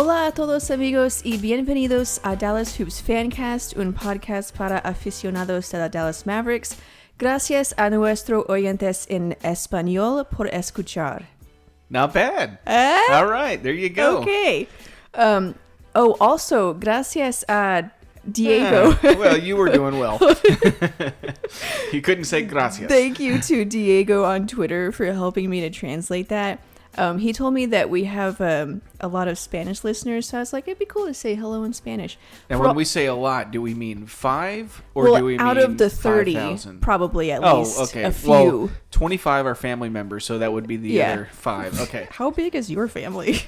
Hola a todos amigos y bienvenidos a Dallas Hoops Fancast, un podcast para aficionados de la Dallas Mavericks. Gracias a nuestros oyentes en español por escuchar. Not bad. All right, there you go. Okay. Also, gracias a Diego. Well, you were doing well. You couldn't say gracias. Thank you to Diego on Twitter for helping me to translate that. He told me that we have a lot of Spanish listeners, so I was like, it'd be cool to say hello in Spanish. And when we say a lot, do we mean 5 or do we mean out of the 30, 5,000? probably at least okay. a few. Well, 25 are family members, so that would be the other 5. Okay. How big is your family?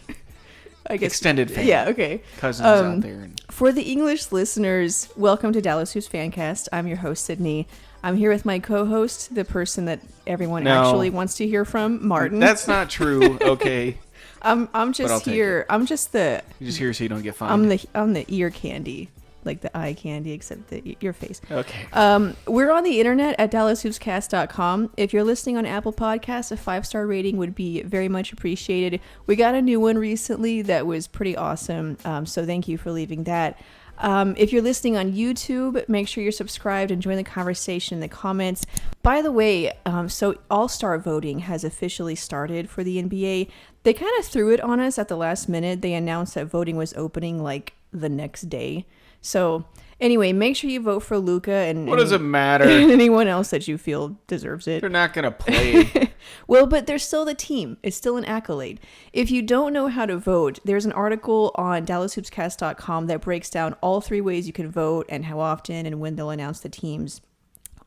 I guess extended family. Yeah, okay. Cousins out there. For the English listeners, welcome to Dallas Hoops Fancast. I'm your host, Sydney. I'm here with my co-host, the person that everyone actually wants to hear from, Martin. That's not true. Okay. I'm just here. I'm just the. You're just here so you don't get fined. I'm the ear candy, like the eye candy, except your face. Okay. We're on the internet at DallasHoopsCast.com. If you're listening on Apple Podcasts, a 5-star rating would be very much appreciated. We got a new one recently that was pretty awesome. So thank you for leaving that. If you're listening on YouTube, make sure you're subscribed and join the conversation in the comments. By the way, so All-Star voting has officially started for the NBA. They kind of threw it on us at the last minute. They announced that voting was opening like the next day. So anyway, make sure you vote for Luka and what does it matter? And anyone else that you feel deserves it. They're not going to play. Well, but they're still the team. It's still an accolade. If you don't know how to vote, there's an article on DallasHoopsCast.com that breaks down all 3 ways you can vote and how often and when they'll announce the teams.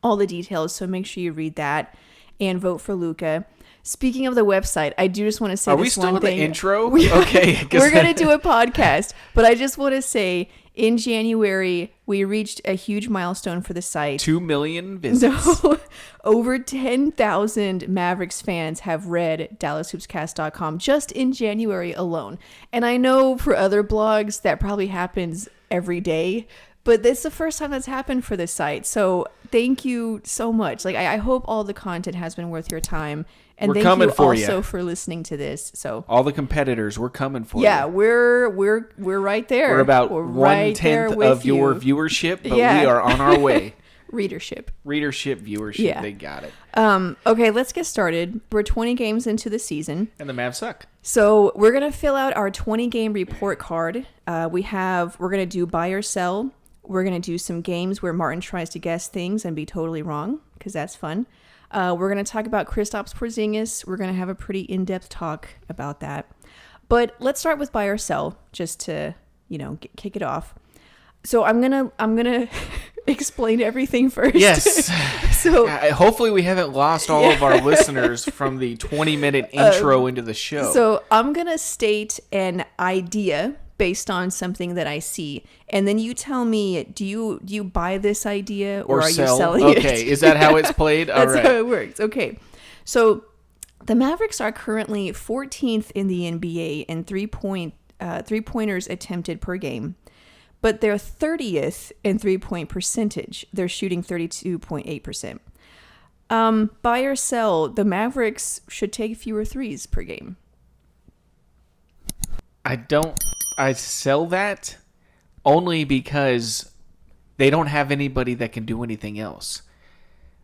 All the details, so make sure you read that and vote for Luka. Speaking of the website, I do just want to say this one thing. Are we still in the intro? Okay. We're going to do a podcast, but I just want to say in January, we reached a huge milestone for the site. 2 million visits. So, over 10,000 Mavericks fans have read DallasHoopsCast.com just in January alone. And I know for other blogs that probably happens every day, but it's the first time that's happened for this site. So thank you so much. Like I hope all the content has been worth your time. And we're thank you for also for listening to this. So all the competitors, we're coming for you. Yeah, we're right there. We're about 1/10 of your viewership, but we are on our way. Readership, viewership. Yeah. They got it. Okay, let's get started. We're 20 games into the season. And the Mavs suck. So we're going to fill out our 20-game report card. We're going to do buy or sell. We're going to do some games where Martin tries to guess things and be totally wrong, because that's fun. We're going to talk about Kristaps Porzingis. We're going to have a pretty in-depth talk about that. But let's start with buy or sell, just to, kick it off. So I'm gonna explain everything first. Yes. So hopefully we haven't lost all of our listeners from the 20-minute intro into the show. So I'm gonna state an idea based on something that I see, and then you tell me, do you buy this idea or are sell? You selling it? Okay, is that how it's played? All That's right. how it works. Okay, so the Mavericks are currently 14th in the NBA in three-pointers attempted per game, but they're 30th in three-point percentage. They're shooting 32.8%. Buy or sell, the Mavericks should take fewer threes per game. I sell that only because they don't have anybody that can do anything else.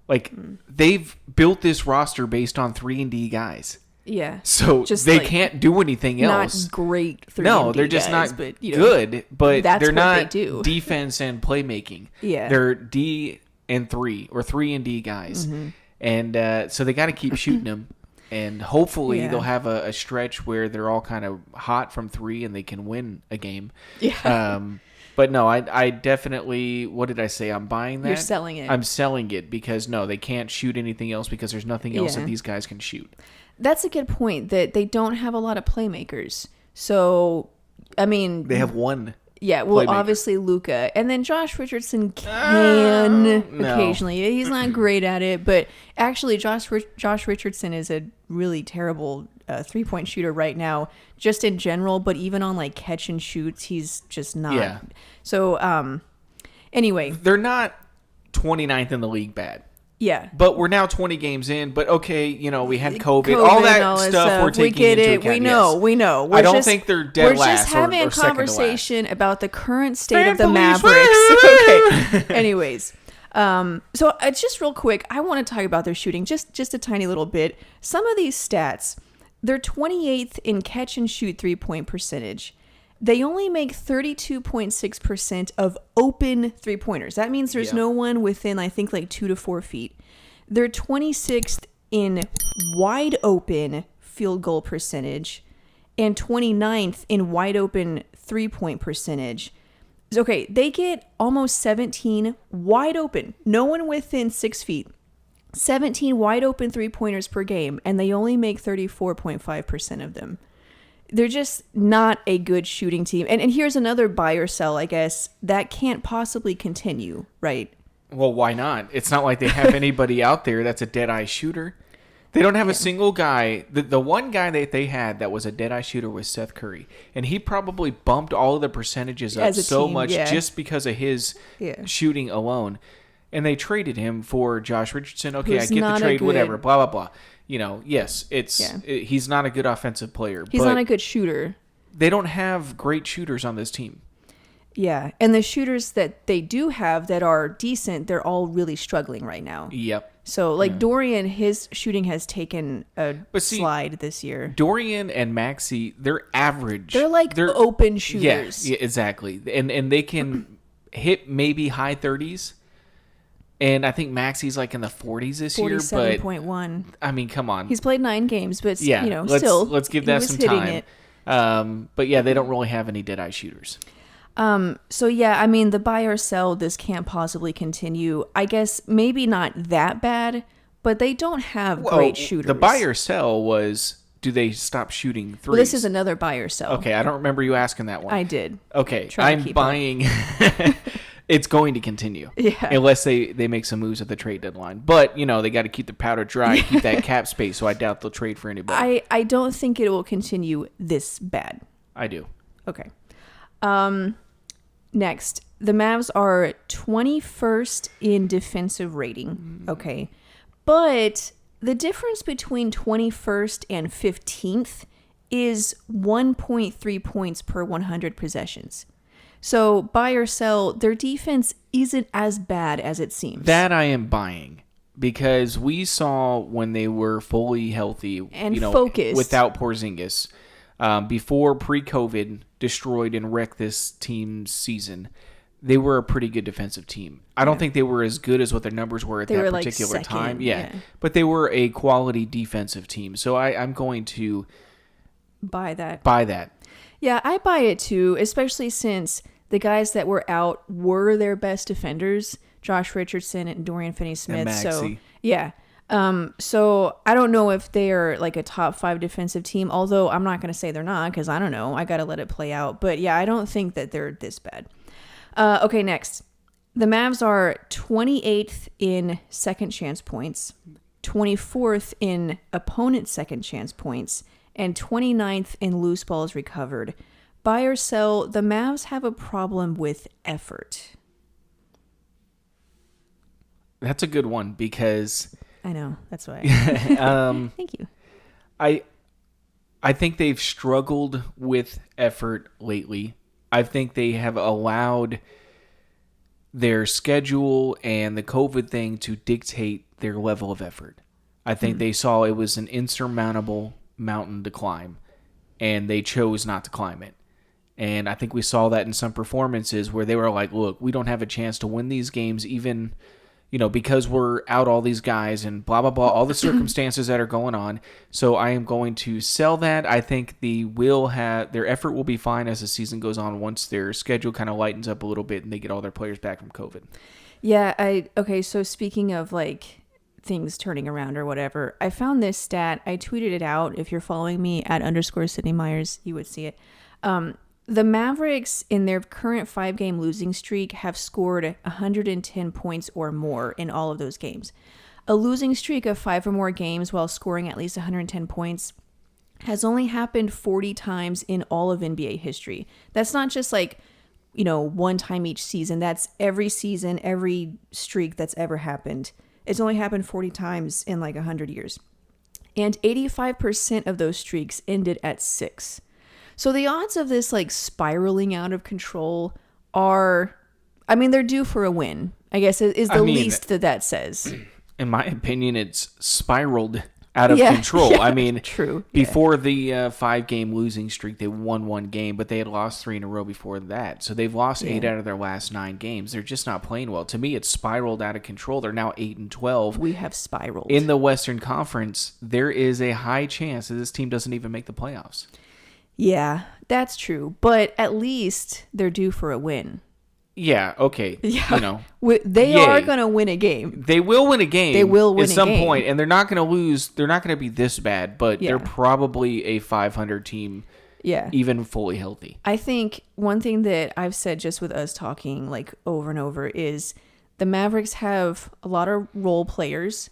Like, they've built this roster based on 3-and-D guys. Yeah. So just they can't do anything else. Not great 3-and-D No, they're just guys, not but, good, but they're not they do. defense and playmaking. Yeah. They're D and 3 or 3-and-D guys. Mm-hmm. And so they got to keep shooting them. And hopefully they'll have a stretch where they're all kind of hot from 3 and they can win a game. Yeah. But no, I definitely, what did I say? I'm buying that. You're selling it. I'm selling it because, no, they can't shoot anything else because there's nothing else that these guys can shoot. That's a good point, that they don't have a lot of playmakers. So, I mean... They have one. Yeah, well, obviously Luka. And then Josh Richardson can occasionally. He's not great at it, but actually Josh Richardson is a really terrible three-point shooter right now, just in general, but even on like catch and shoots, he's just not. Yeah. So, anyway. They're not 29th in the league bad. Yeah. But we're now 20 games in. But okay, we had COVID, all and that stuff we're taking we get into it. account. We know. I don't think they're dead last. We're just having or a conversation about the current state of the police. Mavericks. Okay. Anyways, so just real quick, I want to talk about their shooting just a tiny little bit. Some of these stats, they're 28th in catch and shoot 3-point percentage. They only make 32.6% of open three-pointers. That means there's no one within, I think, like 2 to 4 feet. They're 26th in wide open field goal percentage and 29th in wide open 3-point percentage. Okay, they get almost 17 wide open, no one within 6 feet, 17 wide open 3-pointers per game, and they only make 34.5% of them. They're just not a good shooting team. And here's another buy or sell, I guess, that can't possibly continue, right? Well, why not? It's not like they have anybody out there that's a dead-eye shooter. They don't have a single guy. The one guy that they had that was a dead-eye shooter was Seth Curry. And he probably bumped all of the percentages up so much just because of his shooting alone. And they traded him for Josh Richardson. Okay, I get the trade, whatever, blah, blah, blah. Yes, he's not a good offensive player. He's not a good shooter. They don't have great shooters on this team. Yeah, and the shooters that they do have that are decent, they're all really struggling right now. Yep. So, Dorian, his shooting has taken a slide this year. Dorian and Maxey, they're average. They're open shooters. Yeah, exactly. And they can hit maybe high 30s. And I think Maxey's like in the 40s this year. 47.1. I mean, come on. He's played 9 games, but let's give that some time. But yeah, they don't really have any dead-eye shooters. So yeah, I mean, the buy or sell, this can't possibly continue. I guess maybe not that bad, but they don't have great shooters. The buy or sell was, do they stop shooting threes? Well, this is another buy or sell. Okay, I don't remember you asking that one. I did. Okay, I'm buying. It's going to continue. Yeah. Unless they make some moves at the trade deadline. But, they got to keep the powder dry, keep that cap space, so I doubt they'll trade for anybody. I don't think it will continue this bad. I do. Okay. Next, the Mavs are 21st in defensive rating. Okay. But the difference between 21st and 15th is 1.3 points per 100 possessions. So, buy or sell, their defense isn't as bad as it seems. That I am buying. Because we saw when they were fully healthy and focused without Porzingis, before pre-COVID destroyed and wrecked this team's season, they were a pretty good defensive team. I don't think they were as good as what their numbers were at that particular time. Yeah. But they were a quality defensive team. So I'm going to buy that. Yeah, I buy it too, especially since the guys that were out were their best defenders, Josh Richardson and Dorian Finney-Smith. So, yeah. So I don't know if they are like a top 5 defensive team, although I'm not going to say they're not because I don't know. I got to let it play out. But yeah, I don't think that they're this bad. Okay, next. The Mavs are 28th in second chance points, 24th in opponent second chance points, and 29th in loose balls recovered. Buy or sell, the Mavs have a problem with effort. That's a good one because... I know, that's why. Thank you. I think they've struggled with effort lately. I think they have allowed their schedule and the COVID thing to dictate their level of effort. I think they saw it was an insurmountable mountain to climb, and they chose not to climb it. And I think we saw that in some performances where they were like, look, we don't have a chance to win these games even, because we're out all these guys and blah, blah, blah, all the circumstances that are going on. So I am going to sell that. I think their effort will be fine as the season goes on once their schedule kind of lightens up a little bit and they get all their players back from COVID. Yeah, okay, so speaking of like things turning around or whatever, I found this stat. I tweeted it out. If you're following me at _Sydney Myers, you would see it. The Mavericks, in their current 5-game losing streak, have scored 110 points or more in all of those games. A losing streak of 5 or more games while scoring at least 110 points has only happened 40 times in all of NBA history. That's not just like, one time each season. That's every season, every streak that's ever happened. It's only happened 40 times in like 100 years. And 85% of those streaks ended at 6. So the odds of this like spiraling out of control are, I mean, they're due for a win, I guess, is the least that says. In my opinion, it's spiraled out of control. Yeah, I mean, true. Before the 5-game losing streak, they won 1 game, but they had lost 3 in a row before that. So they've lost 8 out of their last 9 games. They're just not playing well. To me, it's spiraled out of control. They're now 8-12. We have spiraled. In the Western Conference, there is a high chance that this team doesn't even make the playoffs. Yeah, that's true. But at least they're due for a win. Yeah, okay. Yeah. You know. They are going to win a game. They will win a game. They will win at some a game. point, and they're not going to lose. They're not going to be this bad, but they're probably a 500 team, even fully healthy. I think one thing that I've said just with us talking like over and over is the Mavericks have a lot of role players,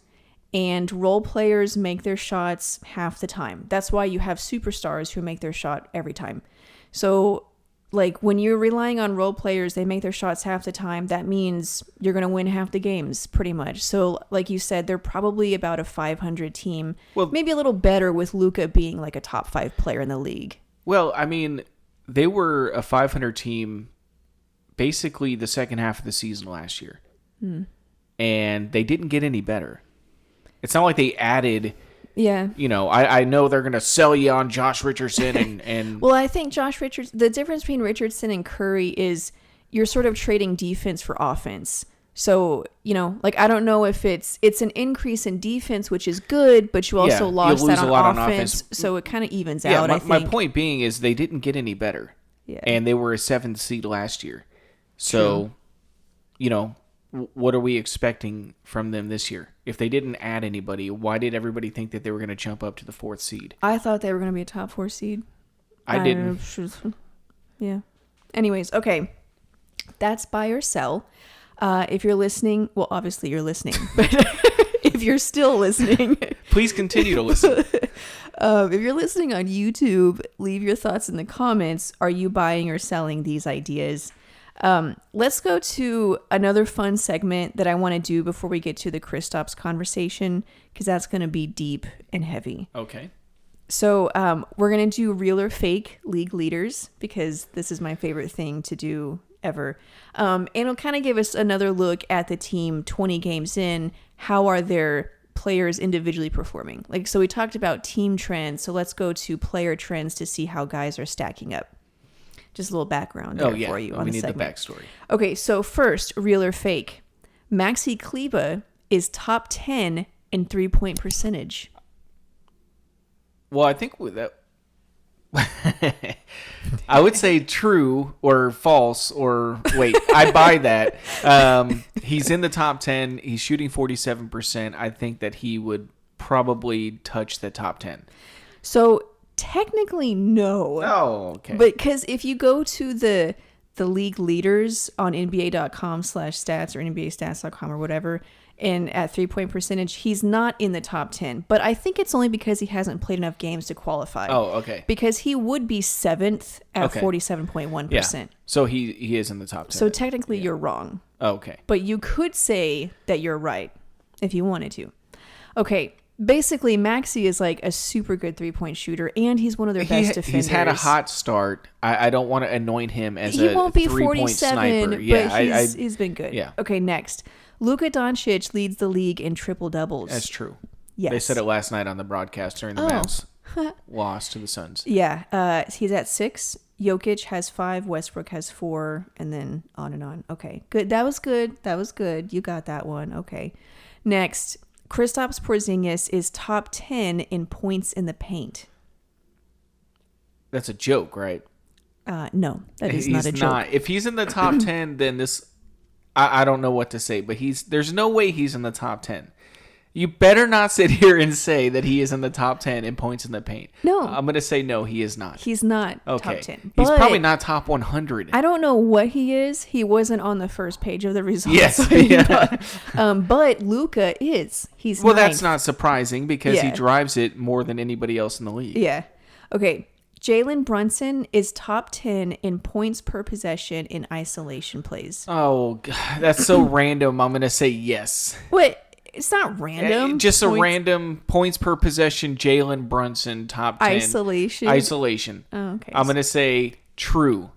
and role players make their shots half the time. That's why you have superstars who make their shot every time. So like when you're relying on role players, they make their shots half the time. That means you're going to win half the games pretty much. So like you said, they're probably about a 500 team, maybe a little better with Luka being like a top 5 player in the league. Well, I mean, they were a 500 team basically the second half of the season last year. And they didn't get any better. It's not like they added... Yeah. You know, I know they're going to sell you on Josh Richardson and Well, I think the difference between Richardson and Curry is you're sort of trading defense for offense. So, you know, like I don't know if it's an increase in defense, which is good, but you also lost that on offense. So it kind of evens out, I think. My point being is they didn't get any better. Yeah. And they were a 7th seed last year. So, you know, what are we expecting from them this year? If they didn't add anybody, why did everybody think that they were going to jump up to the 4th seed? I thought they were going to be a top 4 seed. I didn't. Yeah. Anyways, okay. That's buy or sell. If you're listening, well, obviously you're listening, but if you're still listening, please continue to listen. If you're listening on YouTube, leave your thoughts in the comments. Are you buying or selling these ideas? Let's go to another fun segment that I want to do before we get to the Kristaps conversation, because that's going to be deep and heavy. Okay. So we're going to do real or fake league leaders, because this is my favorite thing to do ever. And it'll kind of give us another look at the team 20 games in. How are their players individually performing? Like, so we talked about team trends. So let's go to player trends to see how guys are stacking up. Just a little background for you on the segment. We need the backstory. Okay, so first, real or fake. Maxi Kleber is top 10 in 3-point percentage. Well, I think with that, I would say true or false or wait, I buy that. He's in the top 10. He's shooting 47%. I think that he would probably touch the top 10. So technically, no. Oh, okay. But because if you go to the league leaders on NBA.com/stats or NBAstats.com or whatever, and at 3-point percentage, he's not in the top 10. But I think it's only because he hasn't played enough games to qualify. Oh, okay. Because he would be 7th at 47.1%. Yeah. So he is in the top 10. So technically, you're wrong. Oh, okay. But you could say that you're right if you wanted to. Okay. Basically, Maxi is like a super good 3-point shooter, and he's one of their best defenders. He's had a hot start. I don't want to anoint him as he a won't be 3-point 47, sniper. But he's been good. Yeah. Okay, next. Luka Doncic leads the league in triple doubles. That's true. Yes. They said it last night on the broadcast during the Mavs loss to the Suns. Yeah. He's at 6. Jokic has 5. Westbrook has 4, and then on and on. Okay, good. That was good. You got that one. Okay. Next. Kristaps Porzingis is top 10 in points in the paint. That's a joke, right? No, that is not a joke. If he's in the top 10, then this... I don't know what to say, but there's no way he's in the top 10. You better not sit here and say that he is in the top 10 in points in the paint. No. I'm going to say no, he is not. He's not okay. top 10. He's probably not top 100. I don't know what he is. He wasn't on the first page of the results. Yes. But Luka is. He's well, 9th. That's not surprising because he drives it more than anybody else in the league. Yeah. Okay. Jalen Brunson is top 10 in points per possession in isolation plays. Oh, God, that's so random. I'm going to say yes. What? It's not random. Just a random points per possession. Jalen Brunson top 10 isolation. Oh, okay. I'm gonna say true.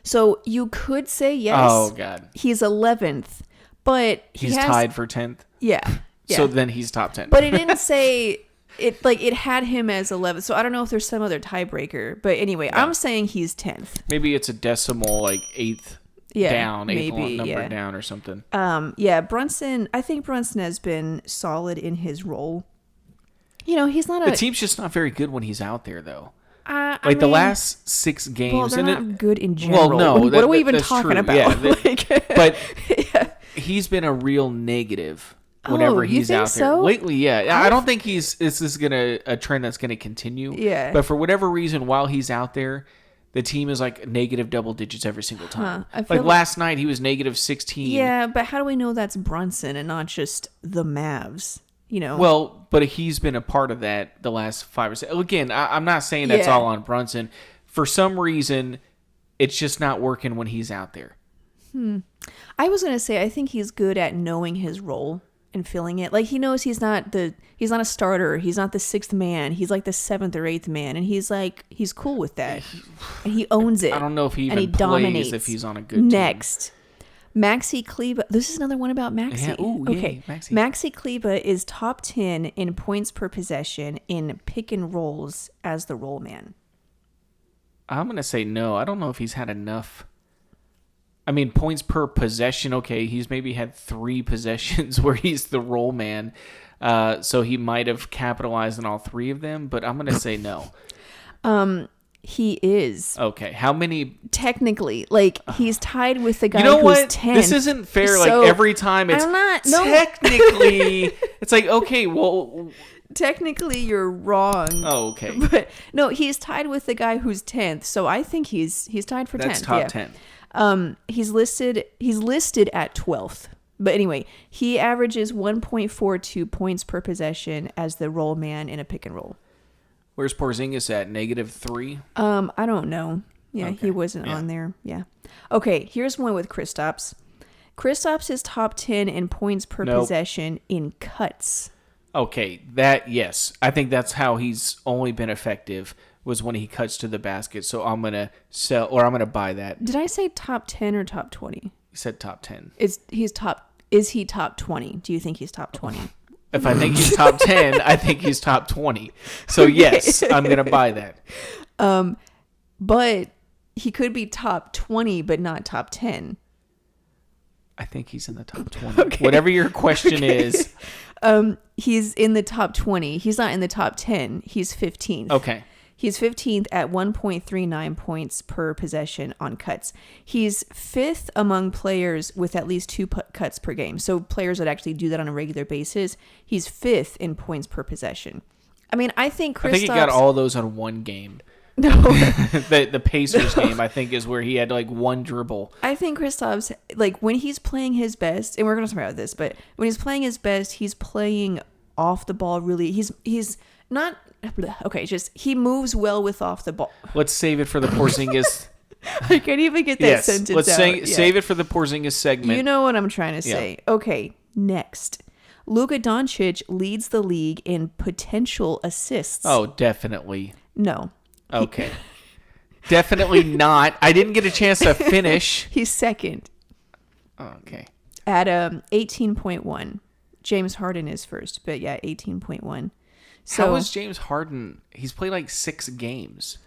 So you could say yes. Oh God. He's 11th, but he's tied for 10th. Yeah. So then he's top 10. But it didn't say it. Like it had him as 11th. So I don't know if there's some other tiebreaker. But anyway, I'm saying he's 10th. Maybe it's a decimal, like eighth. Down, eighth number down or something. Brunson. I think Brunson has been solid in his role. You know, he's not the team's just not very good when he's out there, though. I mean, the last 6 games, well, they're not good in general. Well, no, what are we even talking about? Yeah, but he's been a real negative whenever he's out there lately. Yeah, I don't think this is a trend that's gonna continue. Yeah, but for whatever reason, while he's out there, the team is like negative double digits every single time. Like last night, he was negative 16. Yeah, but how do we know that's Brunson and not just the Mavs? You know. Well, but he's been a part of that the last 5 or 6. Again, I'm not saying that's all on Brunson. For some reason, it's just not working when he's out there. I was gonna say I think he's good at knowing his role and filling it. Like he knows he's not a starter. He's not the 6th man. He's like the 7th or 8th man, and he's cool with that, and he owns it. I don't know if he even dominates. plays if he's on a good Next, team. Maxi Kleber. This is another one about Maxi. Yeah. Ooh, okay, Maxi. Maxi Kleber is top 10 in points per possession in pick and rolls as the roll man. I'm gonna say no. I don't know if he's had enough. I mean, points per possession, okay, he's maybe had 3 possessions where he's the roll man. So he might have capitalized on all 3 of them, but I'm going to say no. He is. Okay, how many? Technically, he's tied with the guy who's 10th. This isn't fair. So, every time it's technically, it's like, okay, well. Technically, you're wrong. Oh, okay. But no, he's tied with the guy who's 10th, so I think he's tied for 10th. That's top 10. He's listed at 12th. But anyway, he averages 1.42 points per possession as the roll man in a pick and roll. Where's Porzingis at? -3? I don't know. Yeah, okay. He wasn't on there. Yeah. Okay, here's one with Kristaps. Kristaps is top 10 in points per possession in cuts. Okay, yes. I think that's how he's only been effective, was when he cuts to the basket. So I'm going to I'm going to buy that. Did I say top 10 or top 20? You said top 10. Is he top 20? Do you think he's top 20? If I think he's top 10, I think he's top 20. So yes, I'm going to buy that. But he could be top 20, but not top 10. I think he's in the top 20. Okay. Whatever your question is. He's in the top 20. He's not in the top 10. He's 15th. Okay. He's 15th at 1.39 points per possession on cuts. He's 5th among players with at least 2 cuts per game. So players that actually do that on a regular basis. He's 5th in points per possession. I mean, I think he got all those on one game. No. the Pacers game, I think, is where he had one dribble. I think Kristaps, when he's playing his best, and we're going to talk about this, but when he's playing his best, he's playing off the ball really. He's not... Okay, he moves well with off the ball. Let's save it for the Porzingis. I can't even get that sentence let's out. Save it for the Porzingis segment. You know what I'm trying to say. Yeah. Okay, next. Luka Doncic leads the league in potential assists. Oh, definitely. No. Okay. Definitely not. I didn't get a chance to finish. He's second. Oh, okay. At 18.1. James Harden is first, but 18.1. So, how is James Harden? He's played 6 games.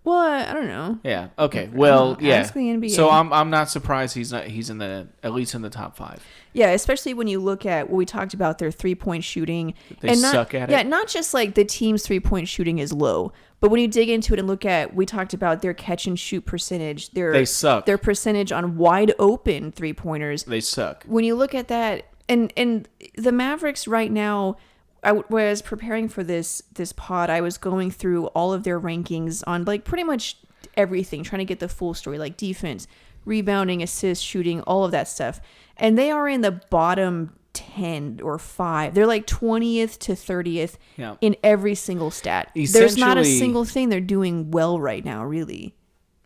Well, I don't know. Yeah. Okay. Well, yeah. Ask the NBA. So I'm not surprised he's in at least in the top 5. Yeah, especially when you look at what we talked about, their 3-point shooting. They suck at it. Yeah, not just the team's 3-point shooting is low, but when you dig into it and look at, we talked about their catch and shoot percentage. They suck. Their percentage on wide open 3-pointers. They suck. When you look at that, and the Mavericks right now. I was preparing for this pod. I was going through all of their rankings on pretty much everything, trying to get the full story, defense, rebounding, assists, shooting, all of that stuff. And they are in the bottom 10 or 5. They're 20th to 30th in every single stat. There's not a single thing they're doing well right now, really.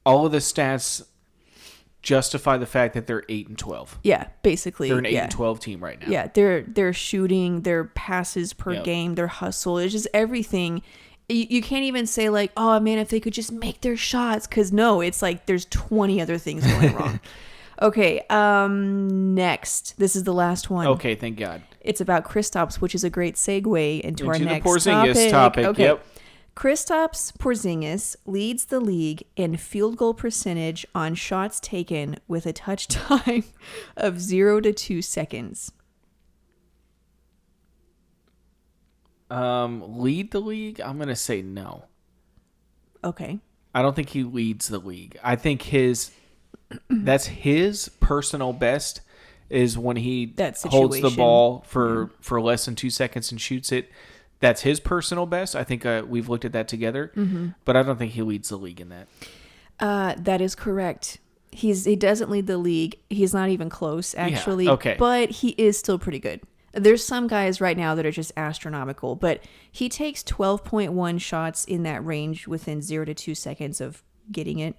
All of the stats justify the fact that they're 8-12. Yeah, basically. They're an 8-12 team right now. Yeah, their shooting, their passes per game, their hustle, it's just everything. You can't even say like, oh man, if they could just make their shots, because no, it's like there's 20 other things going wrong. Okay, next. This is the last one. Okay, thank God. It's about Kristaps, which is a great segue into our next the Porzingis topic. Okay. Yep. Kristaps Porzingis leads the league in field goal percentage on shots taken with a touch time of 0 to 2 seconds. Lead the league? I'm going to say no. Okay. I don't think he leads the league. I think that's his personal best is when he holds the ball for less than 2 seconds and shoots it. That's his personal best. I think we've looked at that together, but I don't think he leads the league in that. That is correct. He doesn't lead the league. He's not even close, actually. Yeah, okay. But he is still pretty good. There's some guys right now that are just astronomical, but he takes 12.1 shots in that range within 0 to 2 seconds of getting it,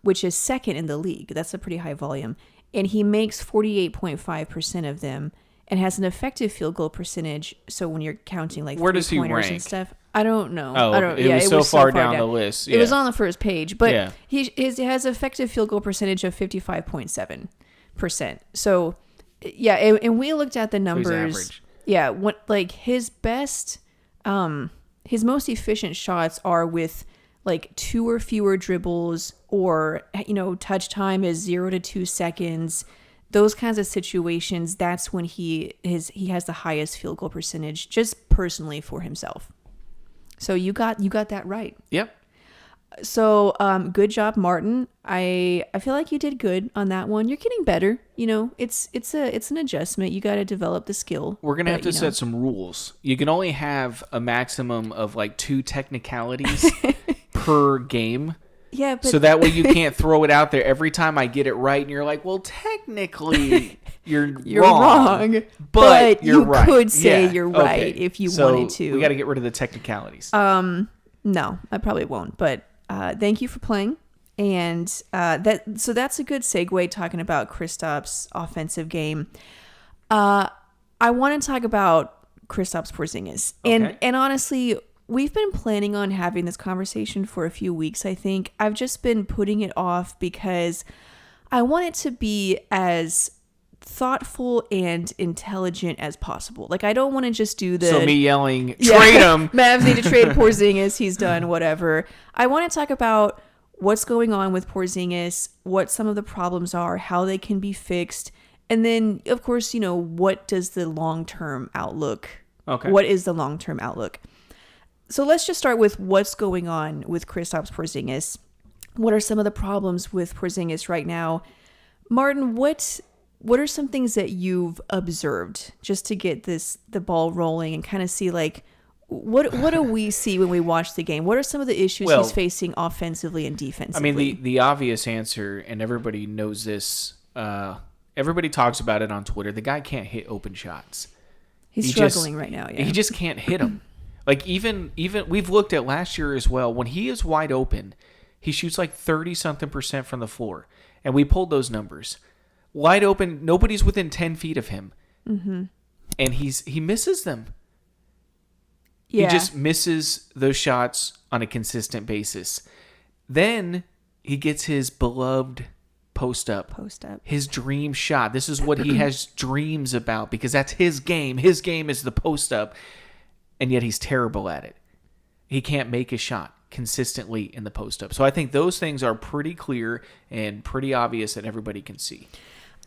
which is second in the league. That's a pretty high volume. And he makes 48.5% of them and has an effective field goal percentage. So when you're counting like where does he rank and stuff, I don't know. Oh, I don't, it was so far down the list. Yeah. It was on the first page, but he has effective field goal percentage of 55.7%. So yeah, and we looked at the numbers. Yeah, like his best, his most efficient shots are with like 2 or fewer dribbles, or touch time is 0 to 2 seconds. Those kinds of situations, that's when he has the highest field goal percentage, just personally for himself. So you got that right. Yep. So good job, Martin. I feel like you did good on that one. You're getting better. It's an adjustment. You got to develop the skill. We're gonna have to set some rules. You can only have a maximum of like 2 technicalities per game. Yeah, but... so that way you can't throw it out there every time I get it right, and you're like, well, technically you're wrong, but you're right. You could say you're right if you wanted to. We got to get rid of the technicalities. No, I probably won't. But thank you for playing, and that's a good segue talking about Kristaps' offensive game. I want to talk about Kristaps Porzingis, and honestly, we've been planning on having this conversation for a few weeks, I think. I've just been putting it off because I want it to be as thoughtful and intelligent as possible. Like, I don't want to just do the... So me yelling, trade him! Mavs need to trade Porzingis. He's done, whatever. I want to talk about what's going on with Porzingis, what some of the problems are, how they can be fixed, and then, of course, what does the long-term outlook... Okay. What is the long-term outlook? So let's just start with what's going on with Kristaps Porzingis. What are some of the problems with Porzingis right now? Martin, what are some things that you've observed just to get the ball rolling and kind of see like what do we see when we watch the game? What are some of the issues he's facing offensively and defensively? I mean, the obvious answer, and everybody knows this, everybody talks about it on Twitter, the guy can't hit open shots. He's struggling right now, yeah. He just can't hit them. Like, even we've looked at last year as well. When he is wide open, he shoots like 30-something% from the floor. And we pulled those numbers. Wide open, nobody's within 10 feet of him. Mm-hmm. And he misses them. Yeah. He just misses those shots on a consistent basis. Then he gets his beloved post up. His dream shot. This is what he has dreams about because that's his game. His game is the post up. And yet he's terrible at it. He can't make a shot consistently in the post-up. So I think those things are pretty clear and pretty obvious that everybody can see.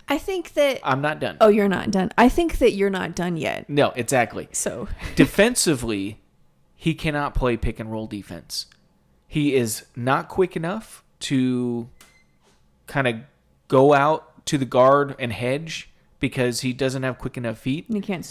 I think that... I'm not done. Oh, you're not done. I think that you're not done yet. No, exactly. So defensively, he cannot play pick-and-roll defense. He is not quick enough to kind of go out to the guard and hedge because he doesn't have quick enough feet. And he can't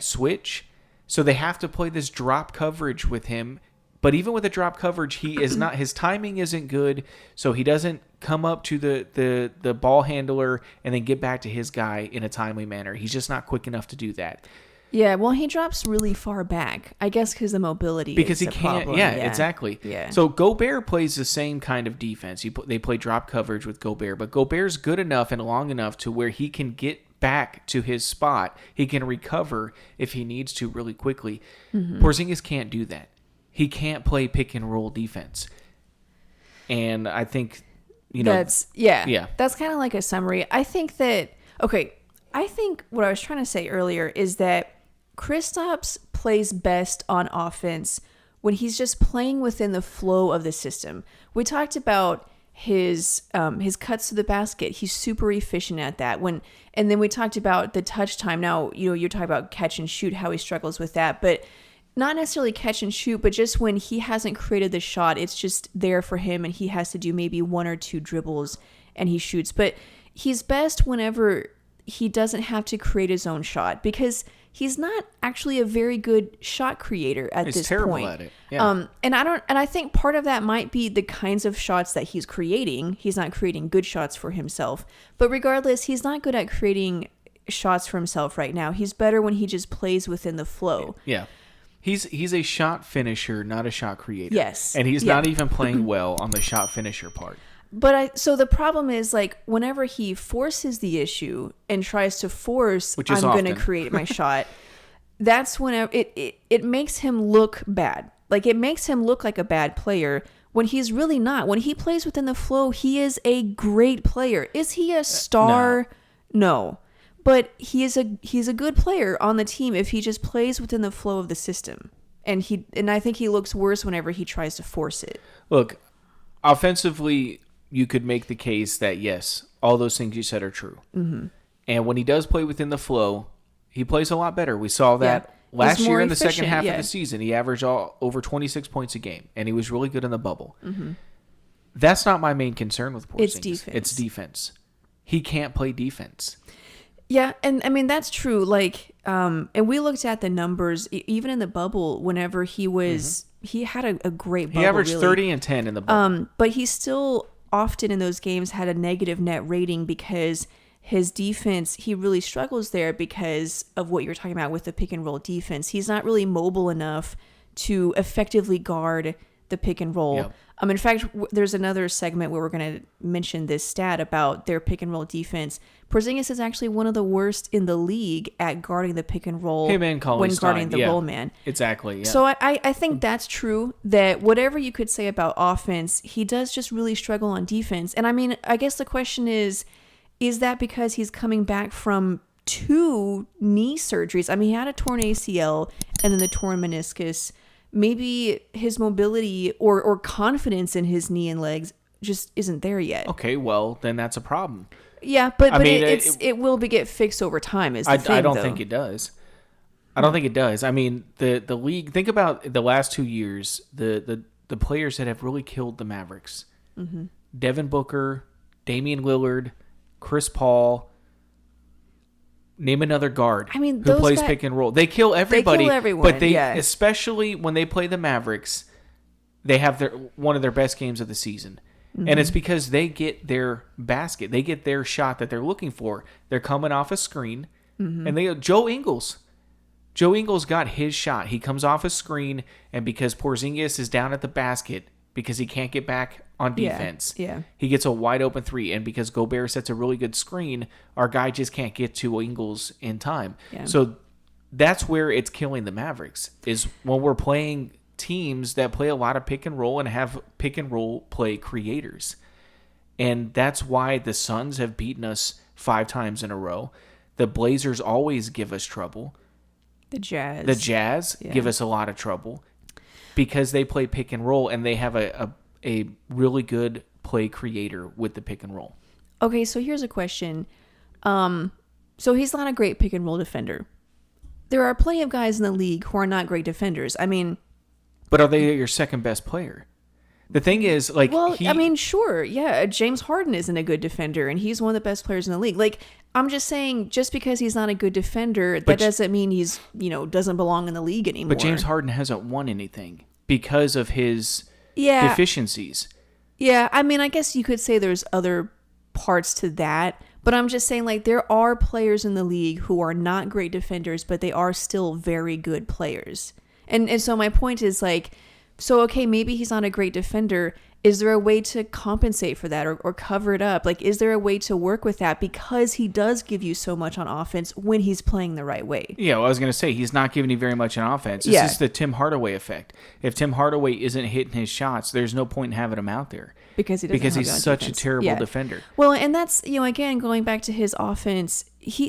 switch. So they have to play this drop coverage with him. But even with the drop coverage, he is not. His timing isn't good, so he doesn't come up to the ball handler and then get back to his guy in a timely manner. He's just not quick enough to do that. Yeah, well, he drops really far back. I guess because the mobility because is he can't. problem. Yeah, exactly. Yeah. So Gobert plays the same kind of defense. They play drop coverage with Gobert, but Gobert's good enough and long enough to where he can get back to his spot. He can recover if he needs to really quickly. Porzingis can't do that. He can't play pick and roll defense. And I think, That's kind of like a summary. I think what I was trying to say earlier is that Kristaps plays best on offense when he's just playing within the flow of the system. We talked about his cuts to the basket. He's super efficient at that. And then we talked about the touch time. Now, you're talking about catch and shoot, how he struggles with that, but not necessarily catch and shoot, but just when he hasn't created the shot, it's just there for him and he has to do maybe one or two dribbles and he shoots. But he's best whenever he doesn't have to create his own shot because he's not actually a very good shot creator at this point. He's terrible at it. Yeah. And I think part of that might be the kinds of shots that he's creating. He's not creating good shots for himself. But regardless, he's not good at creating shots for himself right now. He's better when he just plays within the flow. Yeah. He's a shot finisher, not a shot creator. Yes. And he's not even playing well on the shot finisher part. But so the problem is, like, whenever he forces the issue and tries to force, I'm going to create my shot, that's whenever it makes him look bad. Like, it makes him look like a bad player when he's really not. When he plays within the flow, he is a great player. Is he a star? No. But he's a good player on the team if he just plays within the flow of the system. And I think he looks worse whenever he tries to force it. Look, offensively, you could make the case that, yes, all those things you said are true. Mm-hmm. And when he does play within the flow, he plays a lot better. We saw that last year in the second half of the season. He averaged over 26 points a game, and he was really good in the bubble. Mm-hmm. That's not my main concern with Porzingis. It's defense. He can't play defense. Yeah, and I mean, that's true. Like, and we looked at the numbers, even in the bubble, whenever he was, he had a great bubble. He averaged 30 and 10 in the bubble. But he still often in those games had a negative net rating because his defense, he really struggles there because of what you're talking about with the pick and roll defense. He's not really mobile enough to effectively guard the pick and roll. Yep. In fact, there's another segment where we're going to mention this stat about their pick and roll defense. Porzingis is actually one of the worst in the league at guarding the pick and roll when guarding the roll man. Exactly. Yeah. So I think that's true, that whatever you could say about offense, he does just really struggle on defense. And I mean, I guess the question is that because he's coming back from 2 knee surgeries? I mean, he had a torn ACL and then the torn meniscus. Maybe his mobility or confidence in his knee and legs just isn't there yet. Okay, well, then that's a problem. Yeah, but it will get fixed over time. I don't think it does. I don't think it does. I mean, the league. Think about the last 2 years. The players that have really killed the Mavericks: Devin Booker, Damian Lillard, Chris Paul. Name another guard who plays pick and roll. They kill everybody. They kill everyone, but especially when they play the Mavericks, they have one of their best games of the season. Mm-hmm. And it's because they get their basket. They get their shot that they're looking for. They're coming off a screen. Mm-hmm. And Joe Ingles got his shot. He comes off a screen, and because Porzingis is down at the basket, because he can't get back on defense, he gets a wide open 3. And because Gobert sets a really good screen, our guy just can't get to Ingles in time. Yeah. So that's where it's killing the Mavericks, is when we're playing teams that play a lot of pick and roll and have pick and roll play creators. And that's why the Suns have beaten us 5 times in a row. The Blazers always give us trouble. The Jazz give us a lot of trouble because they play pick and roll and they have a really good play creator with the pick and roll. Okay, so here's a question. So he's not a great pick and roll defender. There are plenty of guys in the league who are not great defenders. I mean, but are they your second best player? The thing is, like, sure, yeah. James Harden isn't a good defender, and he's one of the best players in the league. Like, I'm just saying, just because he's not a good defender, that doesn't mean he's doesn't belong in the league anymore. But James Harden hasn't won anything because of his deficiencies. Yeah, I mean, I guess you could say there's other parts to that. But I'm just saying, like, there are players in the league who are not great defenders, but they are still very good players. And so my point is, like, so, okay, maybe he's not a great defender. Is there a way to compensate for that or cover it up? Like, is there a way to work with that? Because he does give you so much on offense when he's playing the right way. Yeah, well, I was going to say, he's not giving you very much on offense. This is the Tim Hardaway effect. If Tim Hardaway isn't hitting his shots, there's no point in having him out there. Because he's such a terrible defender. Well, and that's, again, going back to his offense,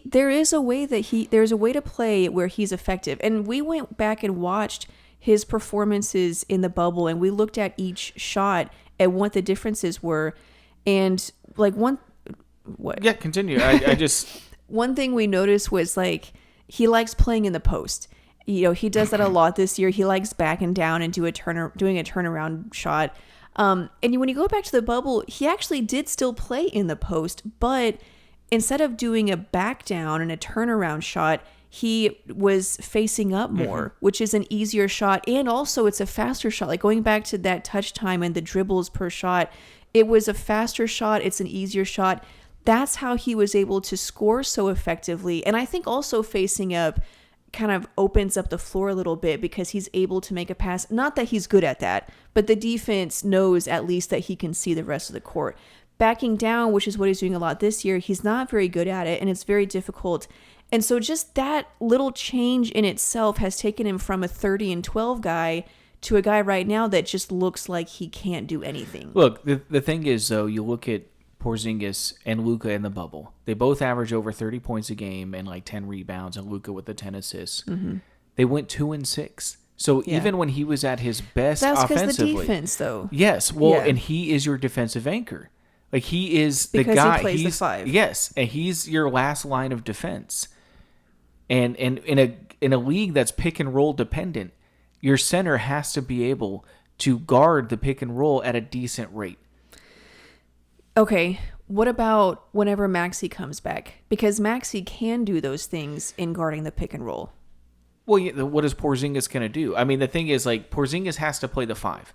there's a way to play where he's effective. And we went back and watched his performances in the bubble, and we looked at each shot and what the differences were. And like Yeah, continue. I just one thing we noticed was, like, he likes playing in the post. He does that a lot this year. He likes backing down and doing a turnaround shot. And when you go back to the bubble, he actually did still play in the post, but instead of doing a back down and a turnaround shot, he was facing up more, which is an easier shot. And also it's a faster shot. Like, going back to that touch time and the dribbles per shot, it was a faster shot. It's an easier shot. That's how he was able to score so effectively. And I think also facing up kind of opens up the floor a little bit because he's able to make a pass. Not that he's good at that, but the defense knows at least that he can see the rest of the court. Backing down, which is what he's doing a lot this year, he's not very good at it, and it's very difficult. And so just that little change in itself has taken him from a 30-12 guy to a guy right now that just looks like he can't do anything. Look, the thing is, though, you look at Porzingis and Luka in the bubble. They both average over 30 points a game and like 10 rebounds, and Luka with the 10 assists. Mm-hmm. They went 2-6. So even when he was at his best offensively. That's because the defense, though. Yes, well, and he is your defensive anchor. Like, he is the guy. Because he plays the 5. Yes, and he's your last line of defense. And in a league that's pick and roll dependent, your center has to be able to guard the pick and roll at a decent rate. Okay, what about whenever Maxey comes back? Because Maxey can do those things in guarding the pick and roll. Well, what is Porzingis going to do? I mean, the thing is, like, Porzingis has to play the 5.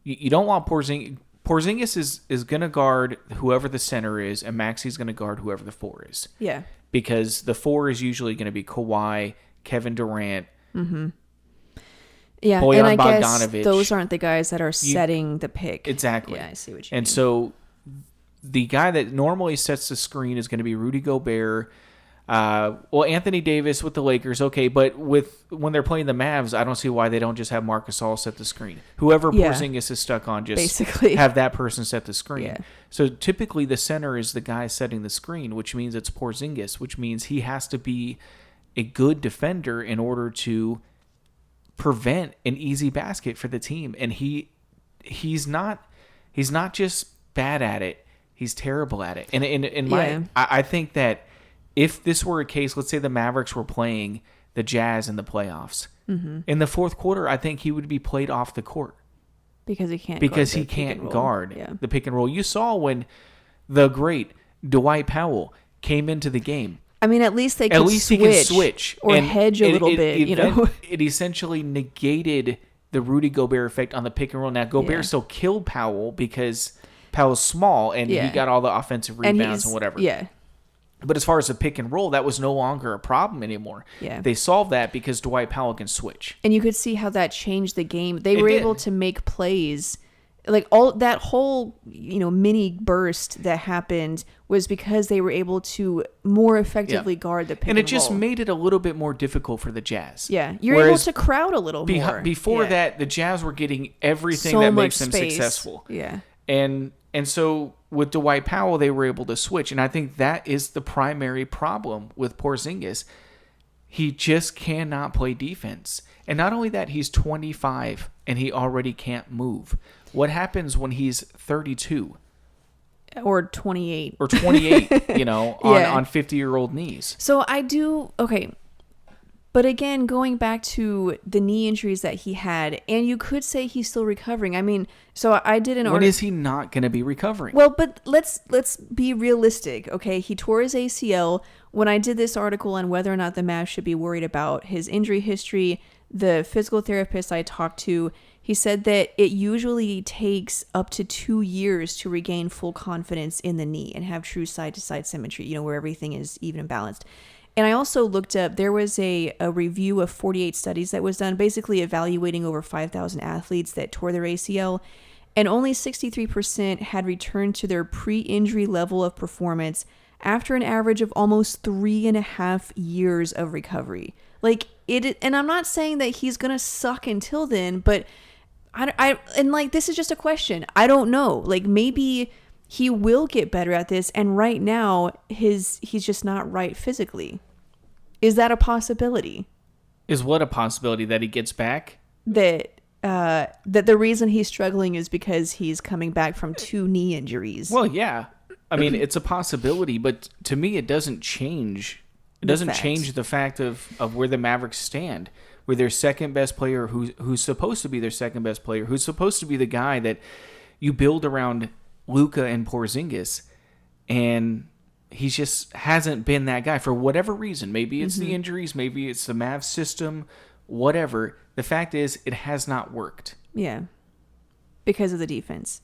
You don't want Porzingis. Porzingis is going to guard whoever the center is, and Maxey's going to guard whoever the 4 is. Yeah. Because the 4 is usually going to be Kawhi, Kevin Durant, yeah, Bojan and I Bogdanovic. guess those aren't the guys that are setting the pick. Exactly. Yeah, I see what you mean. And so the guy that normally sets the screen is going to be Rudy Gobert. Anthony Davis with the Lakers, okay, but when they're playing the Mavs, I don't see why they don't just have Marc Gasol set the screen. Whoever Porzingis is stuck on, just basically have that person set the screen. Yeah. So typically the center is the guy setting the screen, which means it's Porzingis, which means he has to be a good defender in order to prevent an easy basket for the team. And he's not just bad at it, he's terrible at it. And I think that if this were a case, let's say the Mavericks were playing the Jazz in the playoffs, in the fourth quarter, I think he would be played off the court. Because he can't guard the pick and roll. You saw when the great Dwight Powell came into the game. I mean, at least he can switch or hedge a little bit. It essentially negated the Rudy Gobert effect on the pick and roll. Now, Gobert still killed Powell because Powell's small and he got all the offensive rebounds and whatever. Yeah. But as far as the pick and roll, that was no longer a problem anymore. Yeah. They solved that because Dwight Powell can switch. And you could see how that changed the game. They were able to make plays. Like, all that whole, mini burst that happened was because they were able to more effectively guard the pick and roll. And it just made it a little bit more difficult for the Jazz. Yeah. You're able to crowd a little more. Before that, the Jazz were getting everything that makes them successful. Yeah. And so with Dwight Powell, they were able to switch. And I think that is the primary problem with Porzingis. He just cannot play defense. And not only that, he's 25 and he already can't move. What happens when he's 32? Or 28. Or 28, on 50-year-old knees. So okay. But again, going back to the knee injuries that he had, and you could say he's still recovering. I mean, so I did an article. When is he not going to be recovering? Well, but let's be realistic, okay? He tore his ACL. When I did this article on whether or not the Mavs should be worried about his injury history, the physical therapist I talked to, He said that it usually takes up to 2 years to regain full confidence in the knee and have true side-to-side symmetry, where everything is even and balanced. And I also looked up, there was a review of 48 studies that was done, basically evaluating over 5,000 athletes that tore their ACL, and only 63% had returned to their pre-injury level of performance after an average of almost 3.5 years of recovery. And I'm not saying that he's going to suck until then, but this is just a question. I don't know. Maybe he will get better at this, and right now he's just not right physically. Is that a possibility? Is what a possibility? That he gets back? That the reason he's struggling is because he's coming back from 2 knee injuries. Well, yeah. I mean, it's a possibility, but to me it doesn't change. It doesn't change the fact of where the Mavericks stand. Where their second best player, who's supposed to be their second best player, who's supposed to be the guy that you build around Luka and Porzingis, and he just hasn't been that guy for whatever reason. Maybe it's the injuries, maybe it's the Mavs system, whatever. The fact is, it has not worked. Yeah, because of the defense.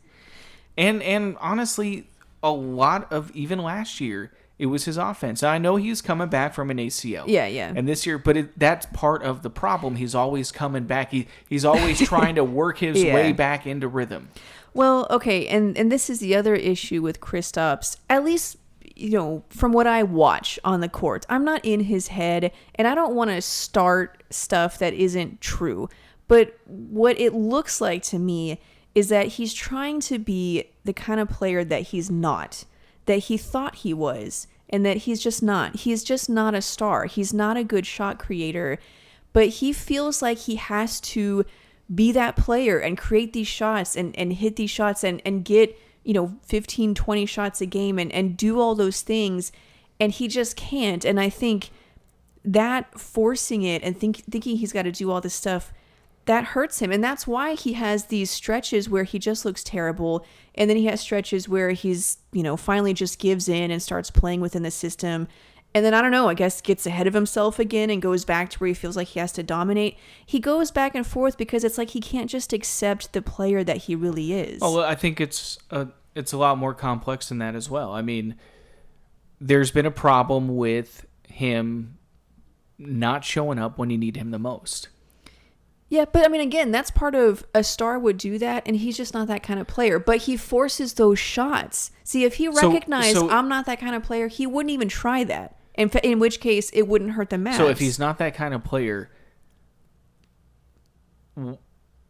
And honestly, a lot of even last year, it was his offense. I know he's coming back from an ACL. Yeah. And this year, but that's part of the problem. He's always coming back. He's always trying to work his way back into rhythm. Well, okay, and this is the other issue with Kristaps. At least, from what I watch on the court, I'm not in his head, and I don't want to start stuff that isn't true. But what it looks like to me is that he's trying to be the kind of player that he's not, that he thought he was, and that he's just not. He's just not a star. He's not a good shot creator, but he feels like he has to be that player and create these shots and hit these shots and get, 15, 20 shots a game and do all those things. And he just can't. And I think that forcing it and thinking he's got to do all this stuff, that hurts him. And that's why he has these stretches where he just looks terrible. And then he has stretches where he's, finally just gives in and starts playing within the system. And then, I don't know, I guess gets ahead of himself again and goes back to where he feels like he has to dominate. He goes back and forth because it's like he can't just accept the player that he really is. Oh, well, I think it's a lot more complex than that as well. I mean, there's been a problem with him not showing up when you need him the most. Yeah, but I mean, again, that's part of a star would do that, and he's just not that kind of player. But he forces those shots. See, if he recognized I'm not that kind of player, he wouldn't even try that. In which case, it wouldn't hurt the Mavs. So if he's not that kind of player,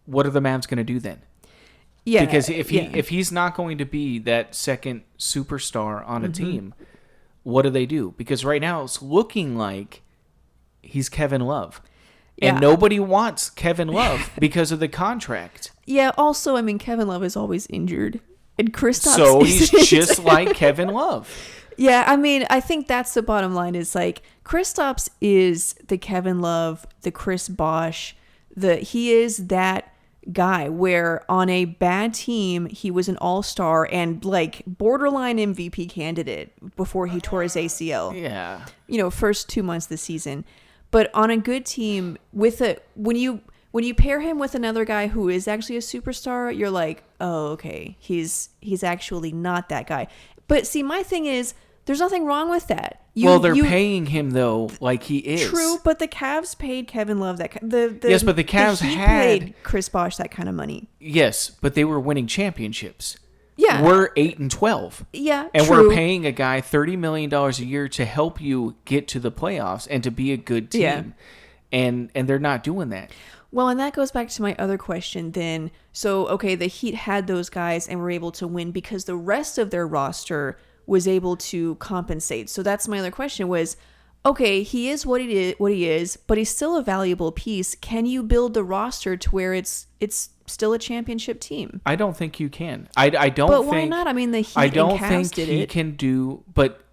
what are the Mavs going to do then? Yeah, because if he's not going to be that second superstar on a team, what do they do? Because right now it's looking like he's Kevin Love. And nobody wants Kevin Love because of the contract. Yeah, also, I mean, Kevin Love is always injured. And Kristaps So he's just like Kevin Love. Yeah, I mean, I think that's the bottom line is like Kristaps is the Kevin Love, the Chris Bosh, he is that guy where on a bad team, he was an all-star and like borderline MVP candidate before he tore his ACL. Yeah. First 2 months of the season. But on a good team, when you pair him with another guy who is actually a superstar, you're like, oh, okay, he's actually not that guy. But see, my thing is, there's nothing wrong with that. They're paying him though, like he is. True, but the Cavs paid Kevin Love that. Yes, but the Cavs paid Chris Bosh that kind of money. Yes, but they were winning championships. Yeah, we're 8-12. Yeah, and true. We're paying a guy $30 million a year to help you get to the playoffs and to be a good team. Yeah. And they're not doing that. Well, and that goes back to my other question then. So, okay, the Heat had those guys and were able to win because the rest of their roster was able to compensate. So that's my other question was, okay, he is what he is, but he's still a valuable piece. Can you build the roster to where it's still a championship team? I don't think you can. I don't but think... why not? I mean, the Heat I don't and Cavs think did he it. can do... But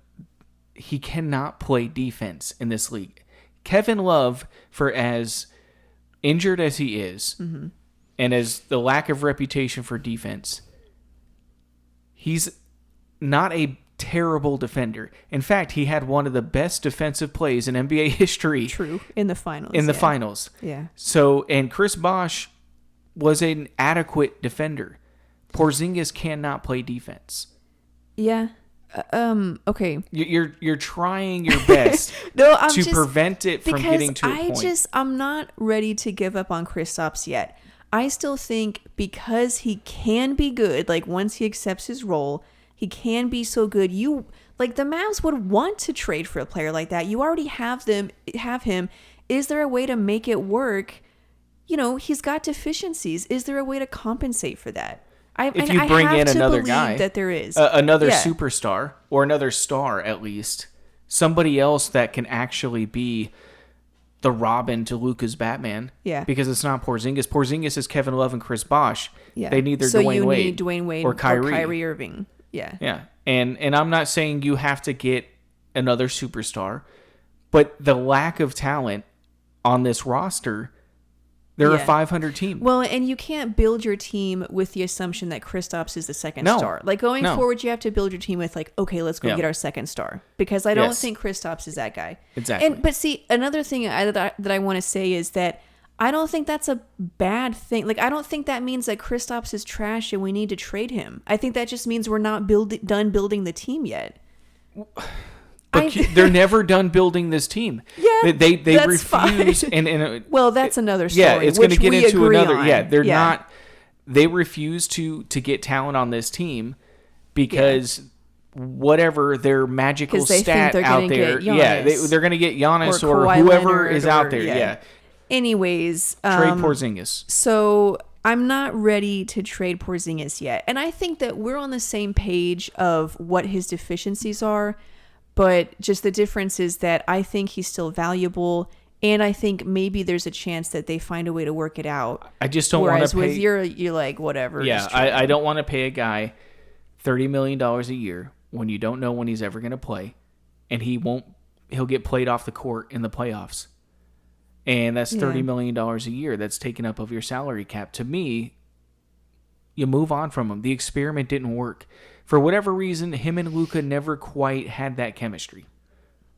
he cannot play defense in this league. Kevin Love, for as injured as he is, and as the lack of reputation for defense, he's not a terrible defender. In fact, he had one of the best defensive plays in NBA history. True. In the finals. In the finals. Yeah. So, and Chris Bosh was an adequate defender. Porzingis cannot play defense. Yeah. Okay. You're trying your best to prevent it from getting to a point. I'm not ready to give up on Kristaps yet. I still think because he can be good, like once he accepts his role, he can be so good. The Mavs would want to trade for a player like that. You already have him. Is there a way to make it work? He's got deficiencies. Is there a way to compensate for that? If you bring in another guy, that there is another superstar or another star at least, somebody else that can actually be the Robin to Luka's Batman. Yeah. Because it's not Porzingis. Porzingis is Kevin Love and Chris Bosh. Yeah. They need their Dwayne Wade or Kyrie Irving. Yeah. Yeah. And I'm not saying you have to get another superstar, but the lack of talent on this roster, they're a 500 team. Well, and you can't build your team with the assumption that Kristaps is the second star. Like going forward, you have to build your team with okay, let's go get our second star, because I don't think Kristaps is that guy. Exactly. But see, another thing that I want to say is that I don't think that's a bad thing. Like I don't think that means that Kristaps is trash and we need to trade him. I think that just means we're not done building the team yet. But they're never done building this team. Yeah, they that's refuse. Fine. And well, that's another story. Yeah, it's going to get into another. On. Yeah, they're not. They refuse to get talent on this team because whatever their magical stat out there. Yeah, they're going to get Giannis or whoever is out there. Yeah. Anyways, trade Porzingis. So I'm not ready to trade Porzingis yet, and I think that we're on the same page of what his deficiencies are. But just the difference is that I think he's still valuable, and I think maybe there's a chance that they find a way to work it out. I just don't want to pay. Whereas with you're like, whatever. Yeah, I don't want to pay a guy $30 million a year when you don't know when he's ever going to play, and he'll get played off the court in the playoffs. And that's $30 million a year that's taken up of your salary cap. To me, you move on from him. The experiment didn't work. For whatever reason, him and Luka never quite had that chemistry.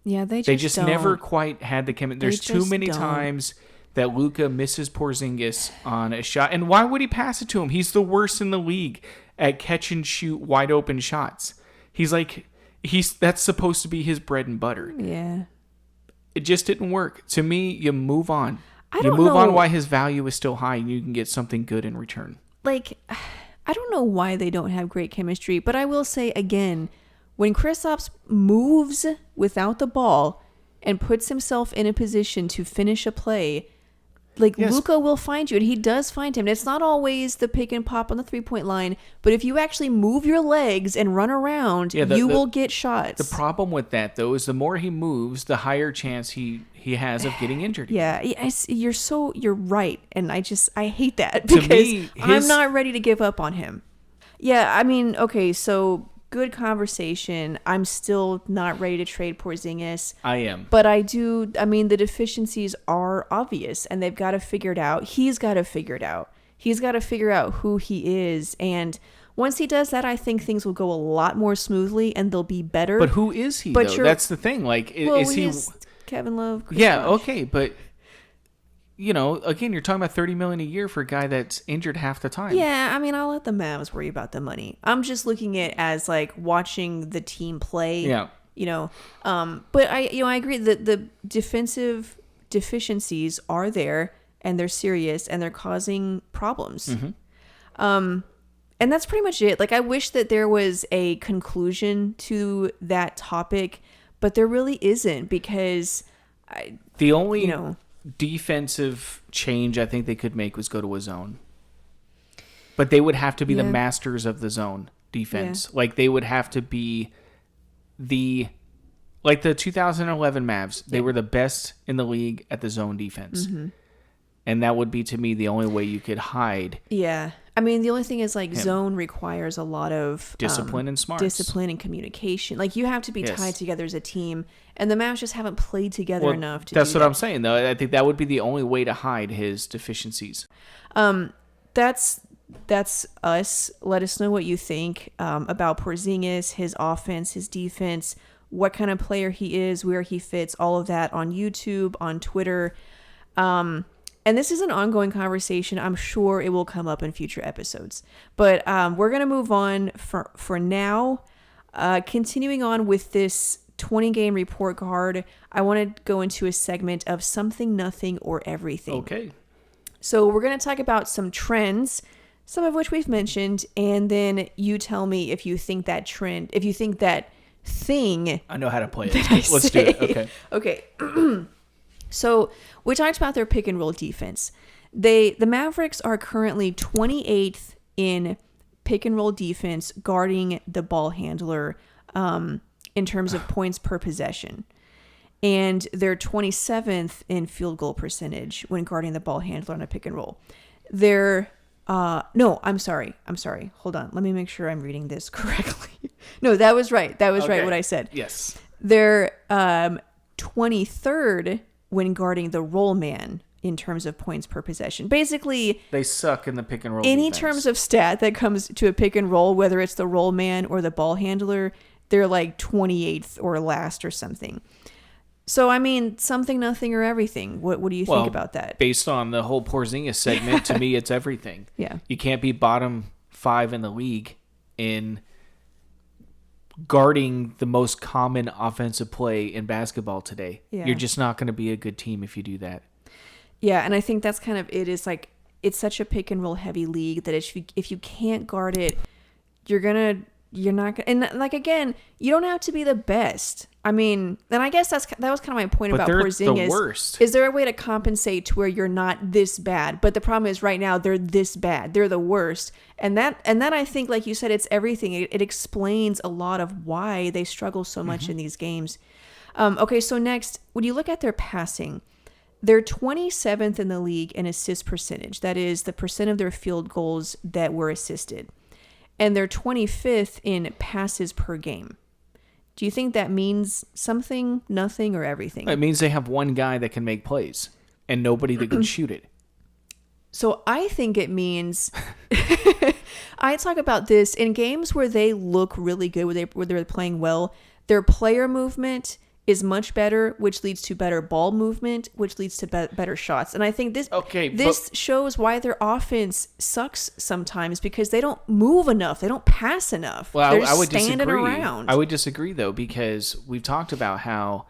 Yeah, they just never quite had the chemistry. There's too many times that Luka misses Porzingis on a shot. And why would he pass it to him? He's the worst in the league at catch and shoot wide open shots. That's supposed to be his bread and butter. Yeah. It just didn't work. To me, you move on. You move on while his value is still high and you can get something good in return. Like, I don't know why they don't have great chemistry, but I will say again, when Kristaps moves without the ball and puts himself in a position to finish a play, Luka will find you, and he does find him. And it's not always the pick and pop on the 3-point line, but if you actually move your legs and run around, you will get shots. The problem with that, though, is the more he moves, the higher chance he has of getting injured. Yeah, you're right, and I hate that because I'm not ready to give up on him. Yeah, I mean, okay, so good conversation. I'm still not ready to trade Porzingis. I am. But the deficiencies are obvious, and they've got to figure it out. He's got to figure it out. He's got to figure out who he is, and once he does that, I think things will go a lot more smoothly, and they'll be better. But who is he, though? That's the thing. Is he... Kevin Love. Chris Bosh. Okay, but again, you're talking about $30 million a year for a guy that's injured half the time. Yeah, I mean, I'll let the Mavs worry about the money. I'm just looking at it as watching the team play. Yeah. But I agree that the defensive deficiencies are there, and they're serious, and they're causing problems. Mm-hmm. And that's pretty much it. I wish that there was a conclusion to that topic, but there really isn't, because the only defensive change I think they could make was go to a zone. But they would have to be the masters of the zone defense. Yeah. They would have to be the 2011 Mavs. They were the best in the league at the zone defense. Mm-hmm. And that would be, to me, the only way you could hide. Yeah. I mean, the only thing is, zone requires a lot of discipline and smarts. Discipline and communication. You have to be tied together as a team, and the Mavs just haven't played together enough to do that. That's what I'm saying, though. I think that would be the only way to hide his deficiencies. That's us. Let us know what you think about Porzingis, his offense, his defense, what kind of player he is, where he fits, all of that on YouTube, on Twitter. and this is an ongoing conversation. I'm sure it will come up in future episodes. But we're going to move on for now. Continuing on with this 20-game report card, I want to go into a segment of something, nothing, or everything. Okay. So we're going to talk about some trends, some of which we've mentioned, and then you tell me if you think that trend, if you think that thing. I know how to play it. Let's do it. Okay. Okay. So we talked about their pick and roll defense. The Mavericks are currently 28th in pick and roll defense, guarding the ball handler in terms of points per possession. And they're 27th in field goal percentage when guarding the ball handler on a pick and roll. They're no, I'm sorry. Hold on. Let me make sure I'm reading this correctly. No, that was right. That was right what I said. Yes. They're 23rd when guarding the roll man in terms of points per possession. Basically, they suck in the pick and roll any defense. terms of stat that comes to a pick and roll, whether it's the roll man or the ball handler, they're like 28th or last or something. So, I mean, something, nothing, or everything. What do you think about that? Based on the whole Porzingis segment, to me, it's everything. Yeah. You can't be bottom 5 in the league in guarding the most common offensive play in basketball today. Yeah. You're just not going to be a good team if you do that. Yeah, and I think that's kind of it. Is like, it's such a pick and roll heavy league that if you can't guard it, you're not gonna. And like, again, you don't have to be the best. I mean, and I guess that was kind of my point about Porzingis. The worst. Is there a way to compensate to where you're not this bad? But the problem is right now they're this bad. They're the worst. And that I think, like you said, it's everything. It explains a lot of why they struggle so much in these games. Okay, so next, when you look at their passing, they're 27th in the league in assist percentage. That is the percent of their field goals that were assisted. And they're 25th in passes per game. Do you think that means something, nothing, or everything? It means they have one guy that can make plays and nobody that can shoot it. So I think it means I talk about this in games where they look really good, where they're playing well. Their player movement is much better, which leads to better ball movement, which leads to better shots. And I think this shows why their offense sucks sometimes, because they don't move enough. They don't pass enough. Well, They're just I would standing disagree. around. I would disagree, though, because we've talked about how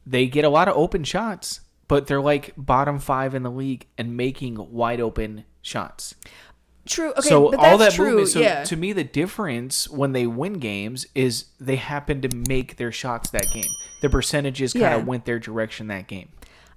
they get a lot of open shots, but they're like bottom 5 in the league and making wide open shots. True. Okay, so but all that's that true. movement. So yeah. to me, the difference when they win games is they happen to make their shots that game. The percentages kind of went their direction that game.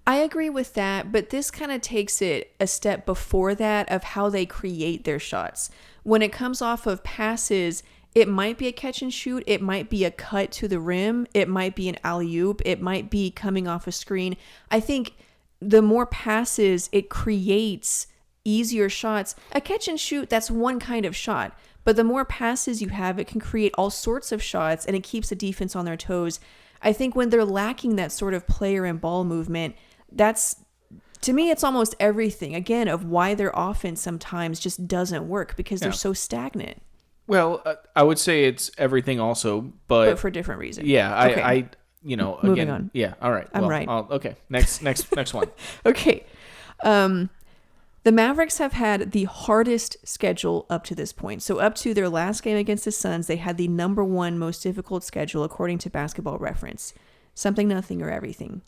I agree with that, but this kind of takes it a step before that of how they create their shots. When it comes off of passes, it might be a catch and shoot. It might be a cut to the rim. It might be an alley-oop. It might be coming off a screen. I think the more passes, it creates easier shots. A catch and shoot, that's one kind of shot. But the more passes you have, it can create all sorts of shots, and it keeps the defense on their toes. I think when they're lacking that sort of player and ball movement, that's, to me, it's almost everything, again, of why their offense sometimes just doesn't work, because they're so stagnant. Well, I would say it's everything also, but for different reasons. Yeah, okay. I Moving on. Yeah, all right. I'm right. Okay, next one. Okay. The Mavericks have had the hardest schedule up to this point. So up to their last game against the Suns, they had the number 1 most difficult schedule according to Basketball Reference. Something, nothing, or everything.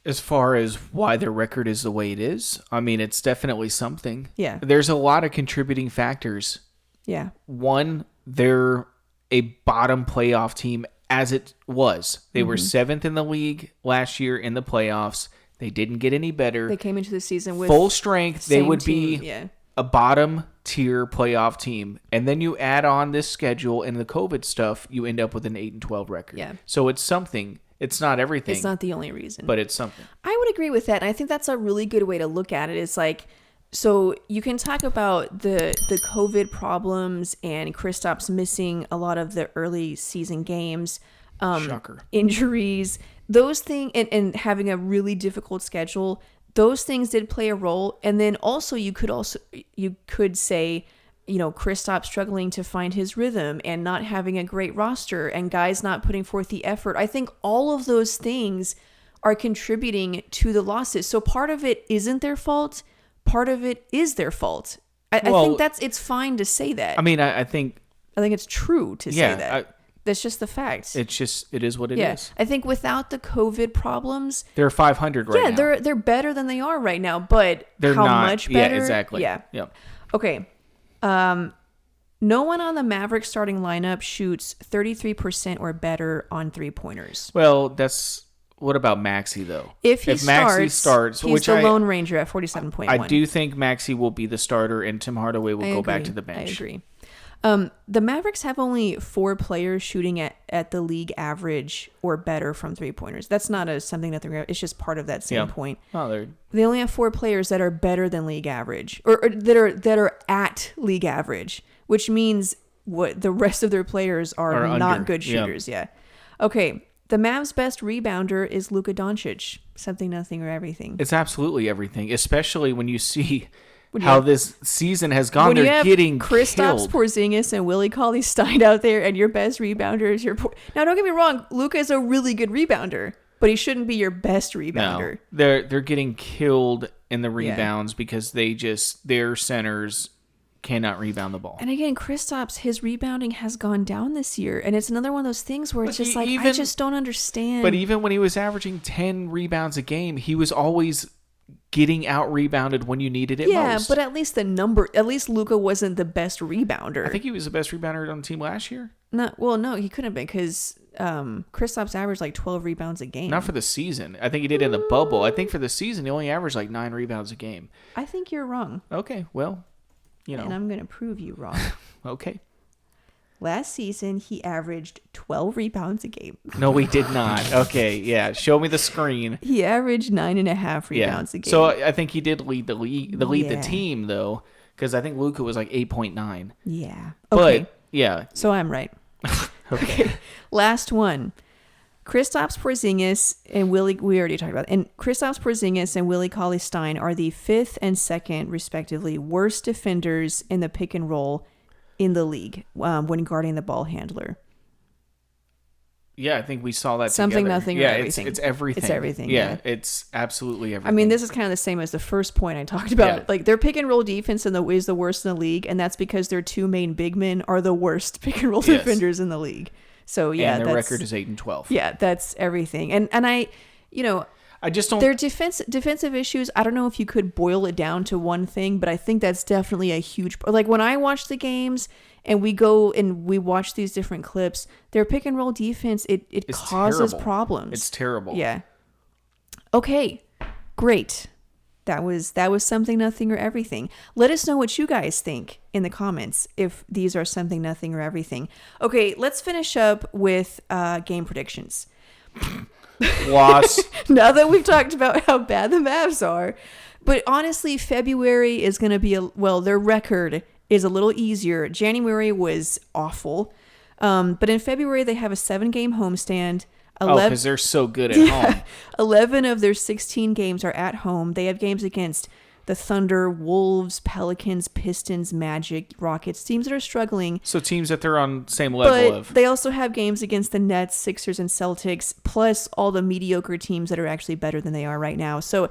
As far as why their record is the way it is, I mean, it's definitely something. Yeah. There's a lot of contributing factors. Yeah. One, they're a bottom playoff team as it was. They were 7th in the league last year in the playoffs. They didn't get any better. They came into the season with full strength. They would team. be a bottom tier playoff team. And then you add on this schedule and the COVID stuff, you end up with an 8-12 record. Yeah. So it's something. It's not everything. It's not the only reason. But it's something. I would agree with that. And I think that's a really good way to look at it. It's like, so you can talk about the COVID problems and Kristaps missing a lot of the early season games. Shocker. Injuries, those things, and having a really difficult schedule, those things did play a role. And then also you could say, Kristaps struggling to find his rhythm and not having a great roster and guys not putting forth the effort. I think all of those things are contributing to the losses. So part of it isn't their fault. Part of it is their fault. I think it's fine to say that. I mean, I think it's true to say that. That's just the fact. It is what it is. I think without the COVID problems, they're 500 right now. Yeah, they're better than they are right now, but they're how not, much better? Yeah, exactly. Yeah. Yep. Okay. No one on the Mavericks starting lineup shoots 33% or better on 3-pointers. Well, what about Maxey though? If Maxey starts, he's which the Lone Ranger at 47.1. I do think Maxey will be the starter, and Tim Hardaway will go back to the bench. I agree. The Mavericks have only 4 players shooting at the league average or better from 3-pointers. That's not something that it's just part of that same point. Oh, they only have 4 players that are better than league average, or that are at league average, which means what the rest of their players are not under. good shooters. Yeah. Okay. The Mavs' best rebounder is Luka Doncic. Something, nothing, or everything. It's absolutely everything, especially when you see how this season has gone. When They're you have getting Kristaps killed. Porzingis and Willie Cauley-Stein out there, and your best rebounder is Now, don't get me wrong. Luka is a really good rebounder, but he shouldn't be your best rebounder. No, they're getting killed in the rebounds because their centers cannot rebound the ball. And again, Kristaps, his rebounding has gone down this year, and it's another one of those things where it's just I just don't understand. But even when he was averaging 10 rebounds a game, he was always getting out rebounded when you needed it most. Yeah, but at least Luka wasn't the best rebounder. I think he was the best rebounder on the team last year. No, he couldn't have been because Kristaps averaged like 12 rebounds a game. Not for the season. I think he did in the bubble. I think for the season, he only averaged like 9 rebounds a game. I think you're wrong. Okay, well, And I'm going to prove you wrong. Okay. Last season, he averaged 12 rebounds a game. No, he did not. Okay, yeah. Show me the screen. He averaged 9.5 rebounds a game. So I think he did lead the team, though, because I think Luka was like 8.9. Yeah. Okay. But, yeah. So I'm right. Okay. Last one. Kristaps Porzingis and we already talked about it. And Kristaps Porzingis and Willie Cauley-Stein are the 5th and 2nd, respectively, worst defenders in the pick and roll in the league when guarding the ball handler. Yeah, I think we saw that Something, together. nothing, or everything. It's everything. It's everything. Yeah, it's absolutely everything. I mean, this is kind of the same as the first point I talked about. Yeah. Like, their pick and roll defense is the worst in the league, and that's because their 2 main big men are the worst pick and roll defenders in the league. So yeah, and their record is 8-12. Yeah, that's everything. And I just don't. Their defensive issues. I don't know if you could boil it down to one thing, but I think that's definitely a huge. Like when I watch the games and we go and we watch these different clips, their pick and roll defense it causes terrible. problems. It's terrible. Yeah. Okay, great. That was something, nothing, or everything. Let us know what you guys think in the comments if these are something, nothing, or everything. Okay, let's finish up with game predictions. Loss. Now that we've talked about how bad the Mavs are, but honestly, February is going to be their record is a little easier. January was awful, but in February they have a 7-game homestand. Because they're so good at home. 11 of their 16 games are at home. They have games against the Thunder, Wolves, Pelicans, Pistons, Magic, Rockets, teams that are struggling. So teams that they're on same level of. They also have games against the Nets, Sixers, and Celtics, plus all the mediocre teams that are actually better than they are right now. So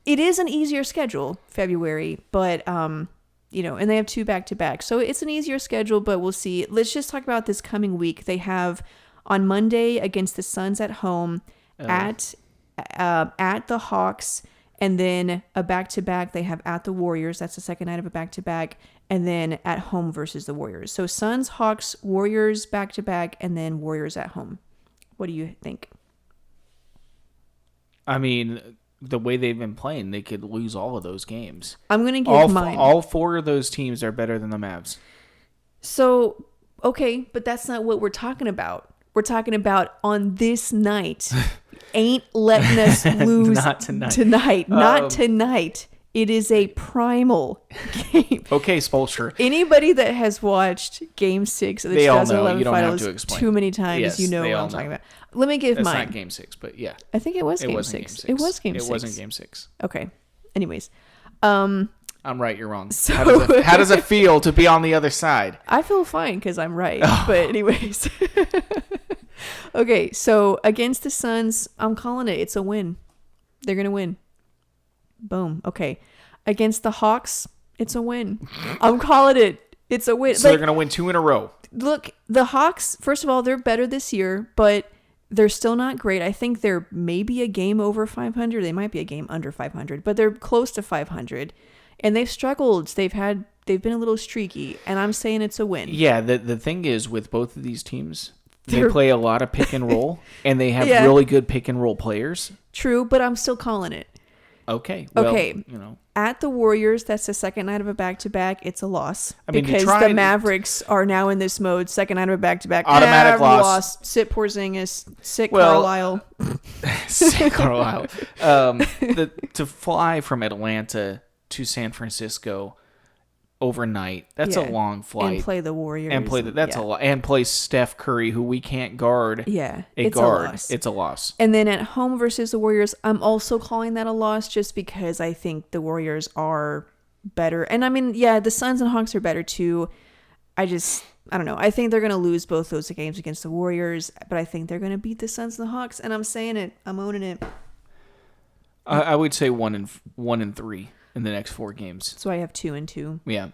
it is an easier schedule, February, but and they have 2 back-to-back. So it's an easier schedule, but we'll see. Let's just talk about this coming week. They have on Monday against the Suns at home, at the Hawks, and then a back-to-back they have at the Warriors. That's the second night of a back-to-back, and then at home versus the Warriors. So Suns, Hawks, Warriors back-to-back, and then Warriors at home. What do you think? I mean, the way they've been playing, they could lose all of those games. I'm going to give mine. All 4 of those teams are better than the Mavs. So, okay, but that's not what we're talking about. We're talking about on this night. Ain't letting us lose Not tonight. Not tonight. It is a primal game. Okay, Spoelstra. Anybody that has watched Game 6 of the 2011 finals too many times, yes, you know what I'm talking about. Let me give mine. That's not Game 6, but yeah. I think it was Game 6. It was Game 6. It wasn't Game 6. Okay. Anyways. I'm right, you're wrong. So how does it feel to be on the other side? I feel fine because I'm right. But anyways. Okay, so against the Suns, I'm calling it. It's a win. They're going to win. Boom. Okay. Against the Hawks, it's a win. I'm calling it. It's a win. So they're going to win 2 in a row. Look, the Hawks, first of all, they're better this year, but they're still not great. I think they're maybe a game over 500. They might be a game under 500, but they're close to 500. And they've struggled. They've been a little streaky, and I'm saying it's a win. Yeah, the thing is with both of these teams, they play a lot of pick and roll, and they have Yeah. really good pick and roll players. True, but I'm still calling it. Okay. Well, Okay. you know. At the Warriors, that's the second night of a back-to-back. It's a loss. I mean, because the Mavericks are now in this mode. Second night of a back-to-back. Automatic loss. Sit Porzingis. Sit Carlisle. Sit Carlisle. To fly from Atlanta to San Francisco overnight, that's a long flight. And play the Warriors. And play that's a lot. And play Steph Curry, who we can't guard. Yeah, it's guard. A loss. It's a loss. And then at home versus the Warriors, I'm also calling that a loss just because I think the Warriors are better. And I mean, yeah, the Suns and Hawks are better too. I don't know. I think they're going to lose both those games against the Warriors, but I think they're going to beat the Suns and the Hawks. And I'm saying it. I'm owning it. I would say 1-3 in the next 4 games. So I have 2-2. Yeah.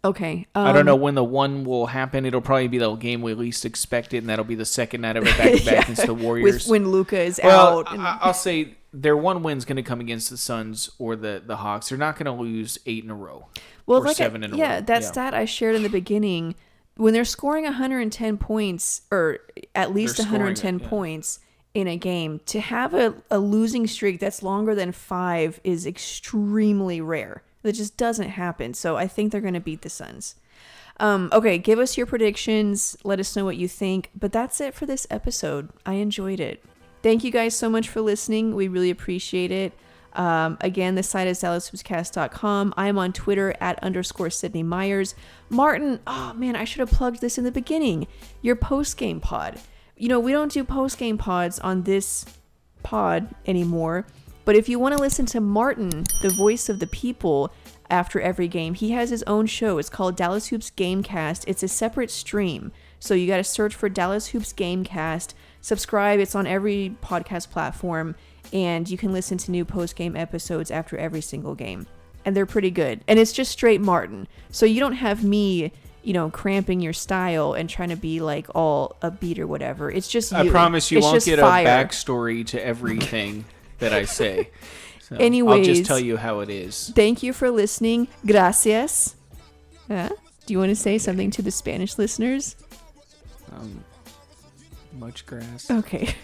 Okay. I don't know when the one will happen. It'll probably be the game we least expected, and that'll be the second night of a back-to-back against the Warriors. When Luka is out. I'll say their one win's going to come against the Suns or the Hawks. They're not going to lose 8 in a row. Well, or 7 in a row. Yeah, that stat I shared in the beginning, when they're scoring 110 points, or at least 110 points in a game, to have a losing streak that's longer than 5 is extremely rare. That just doesn't happen. So I think they're going to beat the Suns. Okay, give us your predictions. Let us know what you think. But that's it for this episode. I enjoyed it. Thank you guys so much for listening. We really appreciate it. Again, the site is DallasHoopsCast.com. I am on Twitter @_Sydney Myers. Martin, oh man, I should have plugged this in the beginning. Your post-game pod. You know, we don't do post-game pods on this pod anymore. But if you want to listen to Martin, the voice of the people, after every game, he has his own show. It's called Dallas Hoops Gamecast. It's a separate stream. So you got to search for Dallas Hoops Gamecast. Subscribe. It's on every podcast platform. And you can listen to new post-game episodes after every single game. And they're pretty good. And it's just straight Martin. So you don't have me, cramping your style and trying to be like all upbeat or whatever. It's just you. I promise you won't get fire. A backstory to everything that I say. So Anyways, I'll just tell you how it is. Thank you for listening. Gracias. Do you want to say something to the Spanish listeners? Much grass. Okay.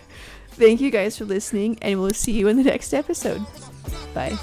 Thank you guys for listening, and we'll see you in the next episode. Bye.